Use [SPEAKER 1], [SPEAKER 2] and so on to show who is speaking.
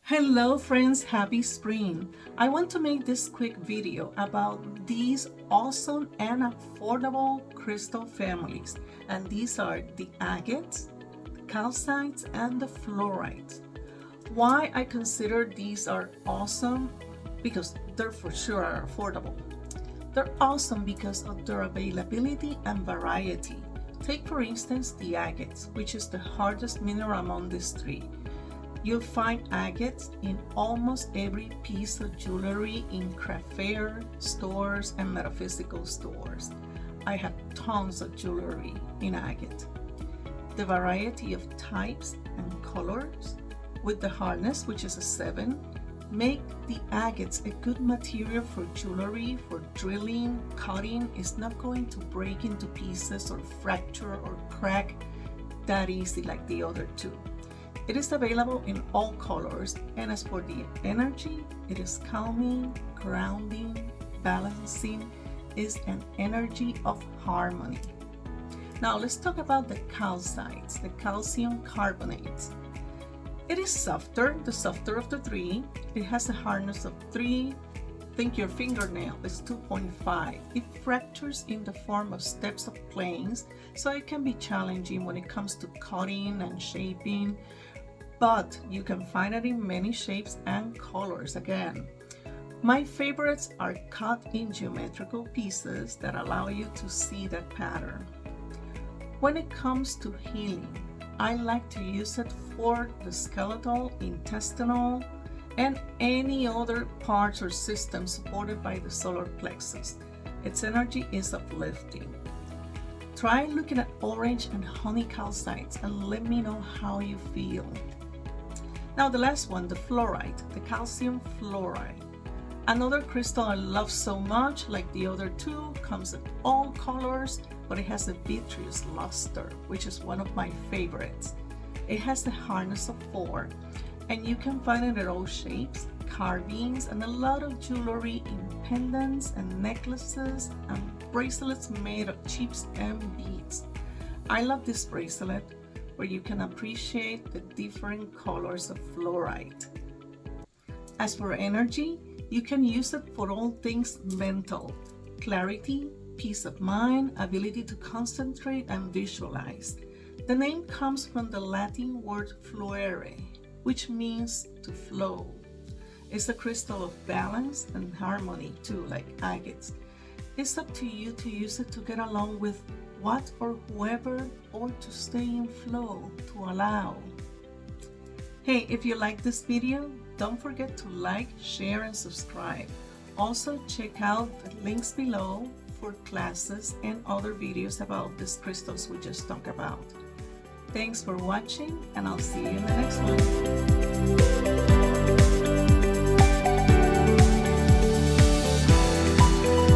[SPEAKER 1] Hello friends, happy spring. I want to make this quick video about these awesome and affordable crystal families, and these are the agates, the calcites, and the fluorites. Why I consider these are awesome? Because they're for sure are affordable. They're awesome because of their availability and variety. Take for instance the agates, which is the hardest mineral among these three. You'll find agates in almost every piece of jewelry in craft fair stores and metaphysical stores. I have tons of jewelry in agate. The variety of types and colors with the hardness, which is a 7, make the agates a good material for jewelry, for drilling, cutting. It's not going to break into pieces or fracture or crack that easy like the other two. It is available in all colors, and as for the energy, it is calming, grounding, balancing, is an energy of harmony. Now let's talk about the calcites, the calcium carbonates. It is softer, the softer of the three. It has a hardness of 3. Think your fingernail is 2.5. It fractures in the form of steps of planes, so it can be challenging when it comes to cutting and shaping, but you can find it in many shapes and colors again. My favorites are cut in geometrical pieces that allow you to see that pattern. When it comes to healing, I like to use it for the skeletal, intestinal, and any other parts or systems supported by the solar plexus. Its energy is uplifting. Try looking at orange and honey calcites and let me know how you feel. Now the last one, the fluorite, the calcium fluoride. Another crystal I love so much, like the other two, comes in all colors, but it has a vitreous luster, which is one of my favorites. It has a hardness of 4, and you can find it in all shapes, carvings, and a lot of jewelry in pendants and necklaces and bracelets made of chips and beads. I love this bracelet where you can appreciate the different colors of fluorite. As for energy, you can use it for all things mental, clarity, peace of mind, ability to concentrate and visualize. The name comes from the Latin word fluere, which means to flow. It's a crystal of balance and harmony too, like agates. It's up to you to use it to get along with what or whoever, or to stay in flow, to allow. Hey, if you like this video, don't forget to like, share, and subscribe. Also, check out the links below for classes and other videos about these crystals we just talked about. Thanks for watching, and I'll see you in the next one.